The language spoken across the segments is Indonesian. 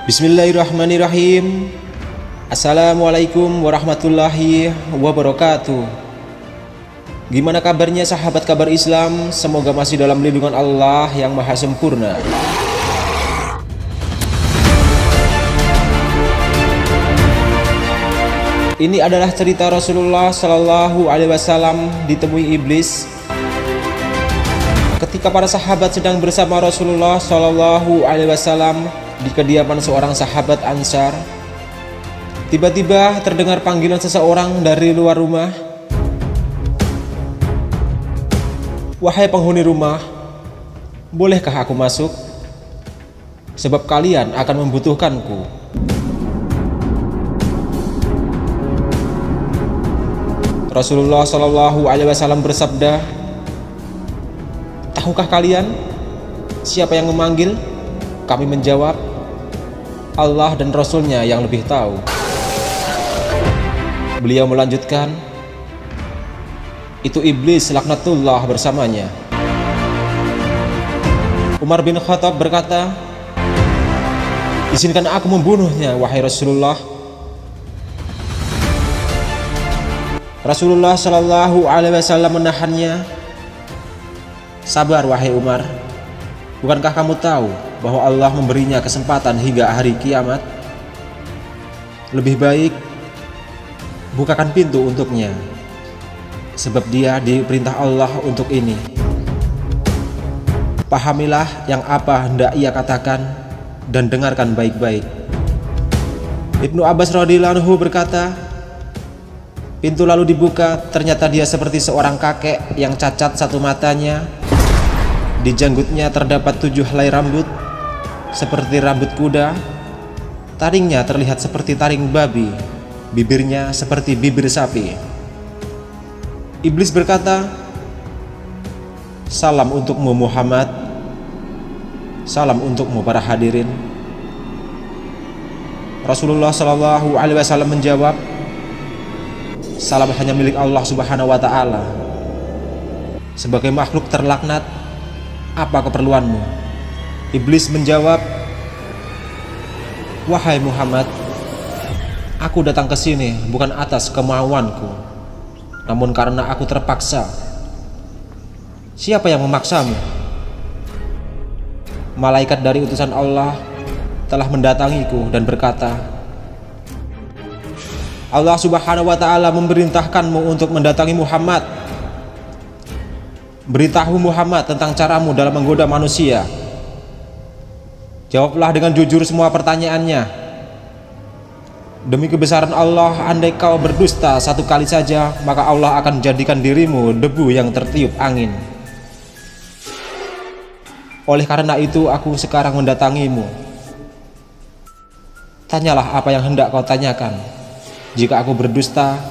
Bismillahirrahmanirrahim. Assalamualaikum warahmatullahi wabarakatuh. Gimana kabarnya sahabat kabar Islam? Semoga masih dalam lindungan Allah yang maha sempurna. Ini adalah cerita Rasulullah Shallallahu Alaihi Wasallam ditemui iblis ketika para sahabat sedang bersama Rasulullah Shallallahu Alaihi Wasallam di kediaman seorang sahabat Ansar. Tiba-tiba terdengar panggilan seseorang dari luar rumah. "Wahai penghuni rumah, bolehkah aku masuk? Sebab kalian akan membutuhkanku." Rasulullah Shallallahu Alaihi Wasallam bersabda, "Tahukah kalian siapa yang memanggil?" Kami menjawab, "Allah dan Rasulnya yang lebih tahu." Beliau melanjutkan, "Itu iblis laknatullah bersamanya." Umar bin Khattab berkata, "Izinkan aku membunuhnya, wahai Rasulullah." Rasulullah Shallallahu Alaihi Wasallam menahannya. "Sabar wahai Umar, bukankah kamu tahu bahwa Allah memberinya kesempatan hingga hari kiamat? Lebih baik bukakan pintu untuknya, sebab dia diperintah Allah untuk ini. Pahamilah yang apa hendak ia katakan dan dengarkan baik-baik." Ibnu Abbas radhiyallahu anhu berkata, pintu lalu dibuka. Ternyata dia seperti seorang kakek yang cacat satu matanya. Di janggutnya terdapat 7 helai rambut seperti rambut kuda. Taringnya terlihat seperti taring babi. Bibirnya seperti bibir sapi. Iblis berkata, "Salam untukmu Muhammad. Salam untukmu para hadirin." Rasulullah Shallallahu Alaihi Wasallam menjawab, "Salam hanya milik Allah Subhanahu wa Ta'ala. Sebagai makhluk terlaknat, apa keperluanmu?" Iblis menjawab, "Wahai Muhammad, aku datang ke sini bukan atas kemauanku, namun karena aku terpaksa." "Siapa yang memaksamu?" "Malaikat dari utusan Allah telah mendatangiku dan berkata, Allah Subhanahu wa Ta'ala memerintahkanmu untuk mendatangi Muhammad. Beritahu Muhammad tentang caramu dalam menggoda manusia. Jawablah dengan jujur semua pertanyaannya. Demi kebesaran Allah, andai kau berdusta satu kali saja, maka Allah akan jadikan dirimu debu yang tertiup angin. Oleh karena itu aku sekarang mendatangimu. Tanyalah apa yang hendak kau tanyakan. Jika aku berdusta,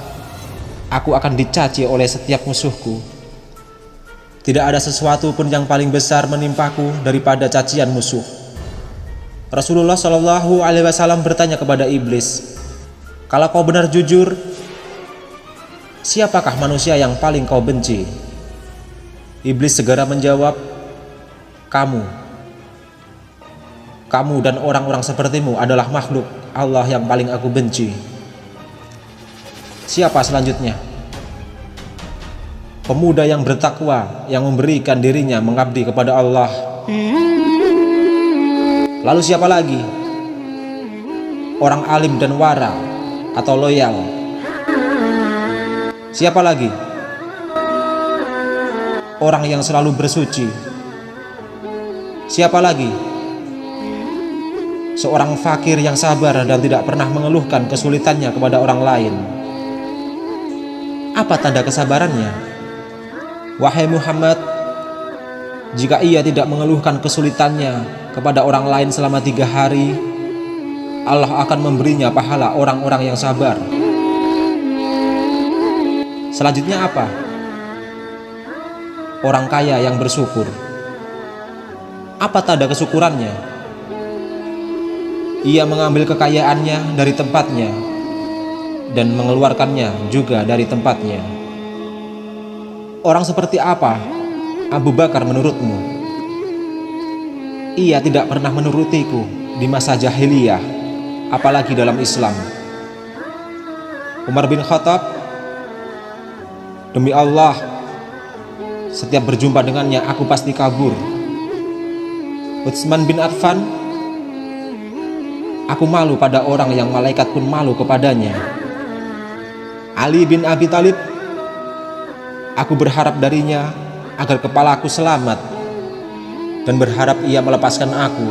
aku akan dicaci oleh setiap musuhku. Tidak ada sesuatu pun yang paling besar menimpaku daripada cacian musuh." Rasulullah Shallallahu Alaihi Wasallam bertanya kepada iblis, "Kalau kau benar jujur, siapakah manusia yang paling kau benci?" Iblis segera menjawab, "Kamu. Kamu dan orang-orang sepertimu adalah makhluk Allah yang paling aku benci." "Siapa selanjutnya?" "Pemuda yang bertakwa, yang memberikan dirinya mengabdi kepada Allah." "Lalu siapa lagi?" "Orang alim dan wara atau loyal." "Siapa lagi?" "Orang yang selalu bersuci." "Siapa lagi?" "Seorang fakir yang sabar dan tidak pernah mengeluhkan kesulitannya kepada orang lain." "Apa tanda kesabarannya?" "Wahai Muhammad, jika ia tidak mengeluhkan kesulitannya kepada orang lain selama 3 hari, Allah akan memberinya pahala orang-orang yang sabar." "Selanjutnya apa?" "Orang kaya yang bersyukur." "Apa tanda kesyukurannya?" "Ia mengambil kekayaannya dari tempatnya dan mengeluarkannya juga dari tempatnya." "Orang seperti apa Abu Bakar menurutmu?" "Ia tidak pernah menurutiku di masa jahiliyah, apalagi dalam Islam. Umar bin Khattab, demi Allah, setiap berjumpa dengannya aku pasti kabur. Utsman bin Affan, aku malu pada orang yang malaikat pun malu kepadanya. Ali bin Abi Thalib, aku berharap darinya agar kepalaku selamat dan berharap ia melepaskan aku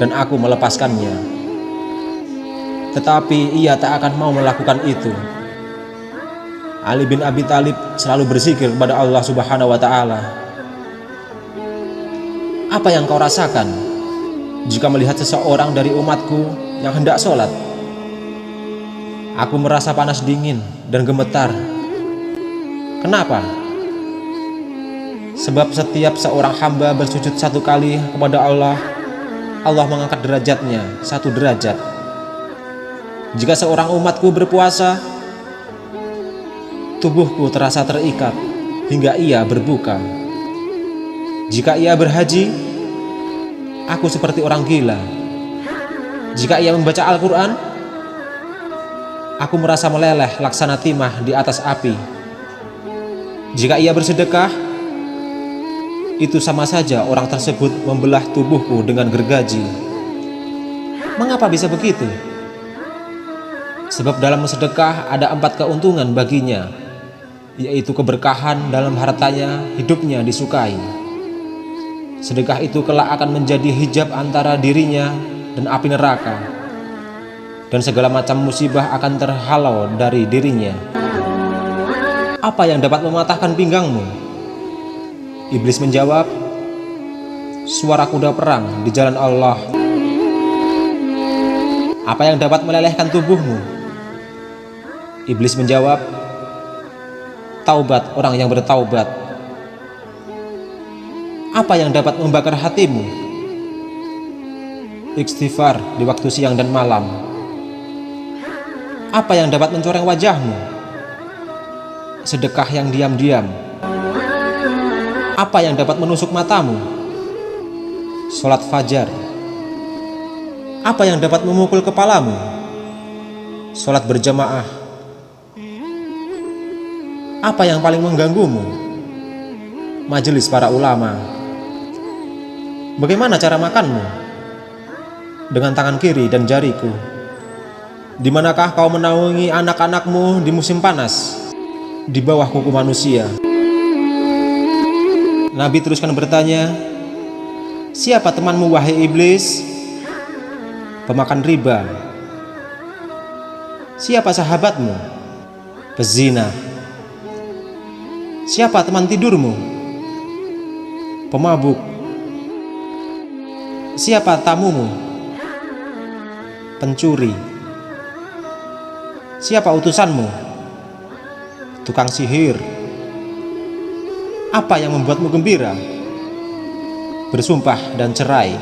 dan aku melepaskannya. Tetapi ia tak akan mau melakukan itu. Ali bin Abi Thalib selalu berzikir kepada Allah Subhanahu wa Ta'ala. Apa yang kau rasakan jika melihat seseorang dari umatku yang hendak sholat? Aku merasa panas dingin dan gemetar. Kenapa? Sebab setiap seorang hamba bersujud satu kali kepada Allah, Allah mengangkat derajatnya 1 derajat. Jika seorang umatku berpuasa, tubuhku terasa terikat hingga ia berbuka. Jika ia berhaji, aku seperti orang gila. Jika ia membaca Al-Quran, aku merasa meleleh laksana timah di atas api. Jika ia bersedekah, itu sama saja orang tersebut membelah tubuhku dengan gergaji. Mengapa bisa begitu? Sebab dalam sedekah ada 4 keuntungan baginya, yaitu keberkahan dalam hartanya, hidupnya disukai. Sedekah itu kelak akan menjadi hijab antara dirinya dan api neraka, dan segala macam musibah akan terhalau dari dirinya. Apa yang dapat mematahkan pinggangmu? Iblis menjawab, suara kuda perang di jalan Allah. Apa yang dapat melelehkan tubuhmu? Iblis menjawab, taubat orang yang bertaubat. Apa yang dapat membakar hatimu? Istighfar di waktu siang dan malam. Apa yang dapat mencoreng wajahmu? Sedekah yang diam-diam. Apa yang dapat menusuk matamu? Sholat fajar. Apa yang dapat memukul kepalamu? Sholat berjamaah. Apa yang paling mengganggumu? Majelis para ulama. Bagaimana cara makanmu? Dengan tangan kiri dan jariku. Di manakah kau menaungi anak-anakmu di musim panas? Di bawah kuku manusia. Nabi teruskan bertanya, siapa temanmu wahai iblis? Pemakan riba. Siapa sahabatmu? Pezina. Siapa teman tidurmu? Pemabuk. Siapa tamumu? Pencuri. Siapa utusanmu? Tukang sihir. Apa yang membuatmu gembira? Bersumpah dan cerai.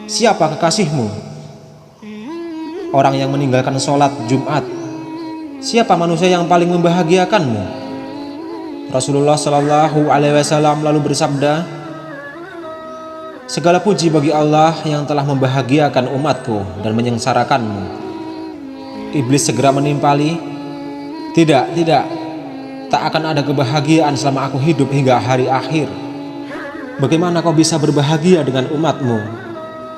Siapa kekasihmu? Orang yang meninggalkan sholat Jumat. Siapa manusia yang paling membahagiakanmu? Rasulullah Shallallahu Alaihi Wasallam lalu bersabda, segala puji bagi Allah yang telah membahagiakan umatku dan menyengsarakanmu. Iblis segera menimpali, tidak, tak akan ada kebahagiaan selama aku hidup hingga hari akhir. Bagaimana kau bisa berbahagia dengan umatmu,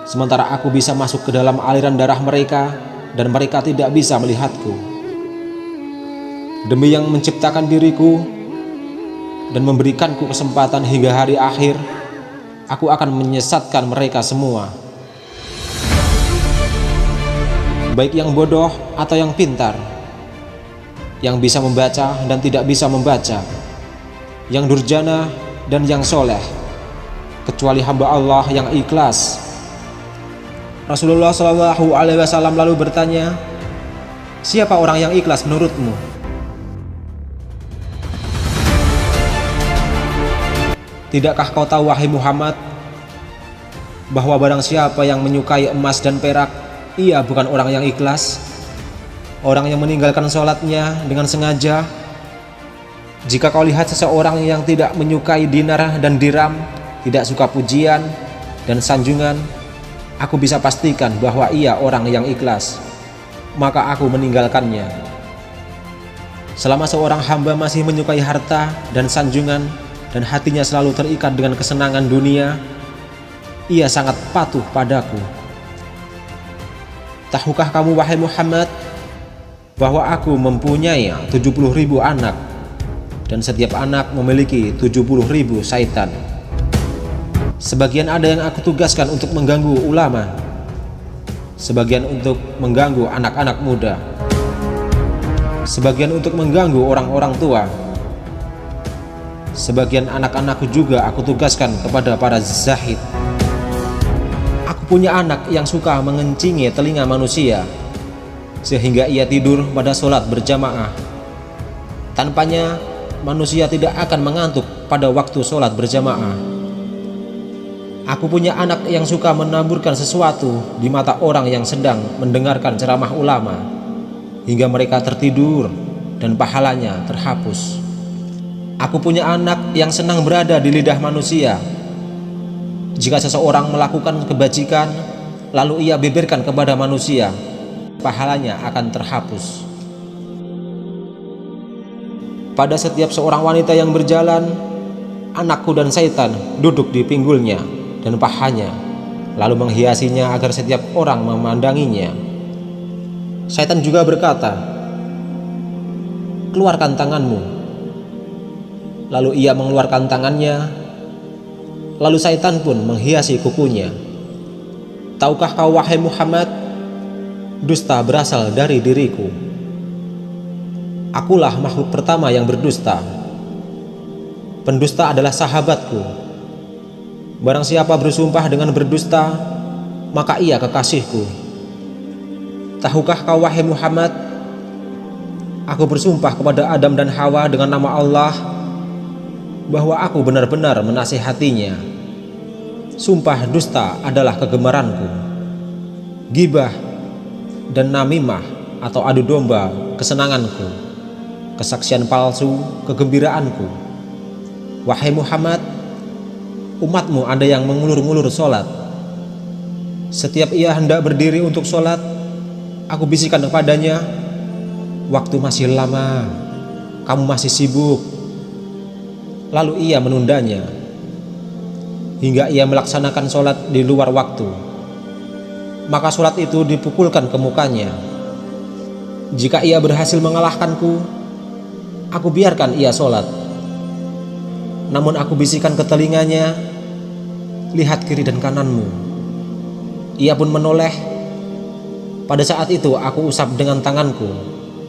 sementara aku bisa masuk ke dalam aliran darah mereka dan mereka tidak bisa melihatku? Demi yang menciptakan diriku dan memberikanku kesempatan hingga hari akhir, aku akan menyesatkan mereka semua. Baik yang bodoh atau yang pintar, yang bisa membaca dan tidak bisa membaca, yang durjana dan yang soleh, kecuali hamba Allah yang ikhlas. Rasulullah Shallallahu Alaihi Wasallam lalu bertanya, siapa orang yang ikhlas menurutmu? Tidakkah kau tahu wahai Muhammad, bahwa barang siapa yang menyukai emas dan perak, ia bukan orang yang ikhlas. Orang yang meninggalkan sholatnya dengan sengaja. Jika kau lihat seseorang yang tidak menyukai dinar dan dirham, tidak suka pujian dan sanjungan, aku bisa pastikan bahwa ia orang yang ikhlas, maka aku meninggalkannya. Selama seorang hamba masih menyukai harta dan sanjungan dan hatinya selalu terikat dengan kesenangan dunia, ia sangat patuh padaku. Tahukah kamu wahai Muhammad bahwa aku mempunyai 70.000 anak dan setiap anak memiliki 70.000 syaitan. Sebagian ada yang aku tugaskan untuk mengganggu ulama, sebagian untuk mengganggu anak-anak muda, sebagian untuk mengganggu orang-orang tua, sebagian anak-anakku juga aku tugaskan kepada para zahid. Aku punya anak yang suka mengencingi telinga manusia, sehingga ia tidur pada sholat berjamaah. Tanpanya manusia tidak akan mengantuk pada waktu sholat berjamaah. Aku punya anak yang suka menaburkan sesuatu di mata orang yang sedang mendengarkan ceramah ulama, hingga mereka tertidur dan pahalanya terhapus. Aku punya anak yang senang berada di lidah manusia. Jika seseorang melakukan kebajikan, lalu ia beberkan kepada manusia, pahalanya akan terhapus. Pada setiap seorang wanita yang berjalan, anakku dan syaitan duduk di pinggulnya dan pahanya, lalu menghiasinya agar setiap orang memandanginya. Syaitan juga berkata, "Keluarkan tanganmu." Lalu ia mengeluarkan tangannya, lalu syaitan pun menghiasi kukunya. Tahukah kau wahai Muhammad, dusta berasal dari diriku. Akulah makhluk pertama yang berdusta. Pendusta adalah sahabatku. Barang siapa bersumpah dengan berdusta, maka ia kekasihku. Tahukah kau wahai Muhammad, aku bersumpah kepada Adam dan Hawa dengan nama Allah bahwa aku benar-benar menasihatinya. Sumpah dusta adalah kegemaranku. Gibah dan namimah atau adu domba kesenanganku. Kesaksian palsu kegembiraanku. Wahai Muhammad, umatmu ada yang mengulur-ngulur sholat. Setiap ia hendak berdiri untuk sholat, aku bisikan kepadanya, "Waktu masih lama, kamu masih sibuk." Lalu ia menundanya hingga ia melaksanakan sholat di luar waktu. Maka sholat itu dipukulkan ke mukanya. Jika ia berhasil mengalahkanku, aku biarkan ia sholat. Namun aku bisikan ke telinganya, "Lihat kiri dan kananmu." Ia pun menoleh. Pada saat itu aku usap dengan tanganku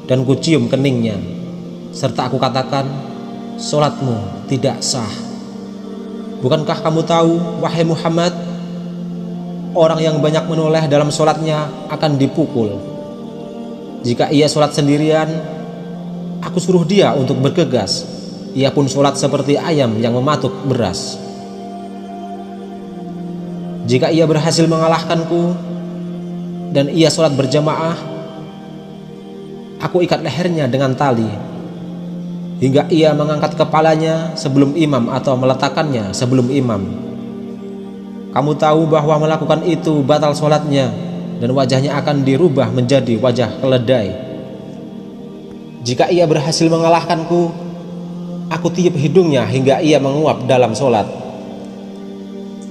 dan kucium keningnya, serta aku katakan, "Sholatmu tidak sah." Bukankah kamu tahu wahai Muhammad, orang yang banyak menoleh dalam sholatnya akan dipukul. Jika ia sholat sendirian, aku suruh dia untuk bergegas. Ia pun sholat seperti ayam yang mematuk beras. Jika ia berhasil mengalahkanku dan ia sholat berjamaah, aku ikat lehernya dengan tali hingga ia mengangkat kepalanya sebelum imam atau meletakkannya sebelum imam. Kamu tahu bahwa melakukan itu batal sholatnya dan wajahnya akan dirubah menjadi wajah keledai. Jika ia berhasil mengalahkanku, aku tiup hidungnya hingga ia menguap dalam sholat.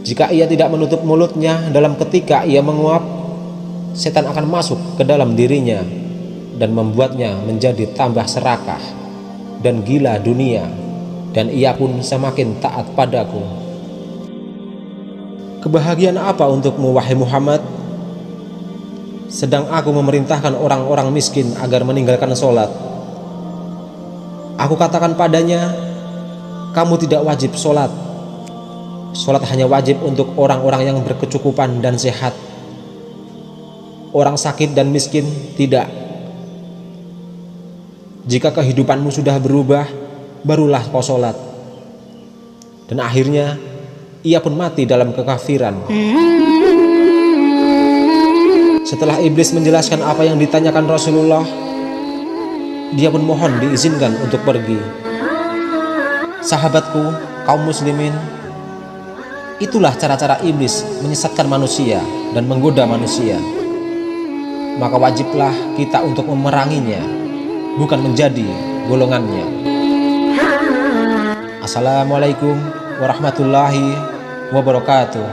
Jika ia tidak menutup mulutnya dalam ketika ia menguap, setan akan masuk ke dalam dirinya dan membuatnya menjadi tambah serakah dan gila dunia, dan ia pun semakin taat padaku. Kebahagiaan apa untukmu wahai Muhammad, sedang aku memerintahkan orang-orang miskin agar meninggalkan sholat. Aku katakan padanya, kamu tidak wajib sholat. Sholat hanya wajib untuk orang-orang yang berkecukupan dan sehat. Orang sakit dan miskin tidak. Jika kehidupanmu sudah berubah, barulah kau sholat. Dan akhirnya ia pun mati dalam kekafiran. Setelah iblis menjelaskan apa yang ditanyakan Rasulullah, dia pun mohon diizinkan untuk pergi. Sahabatku, kaum muslimin, itulah cara-cara iblis menyesatkan manusia. dan menggoda manusia, maka wajiblah kita untuk memeranginya, bukan menjadi golongannya. Assalamualaikum warahmatullahi wabarakatuh.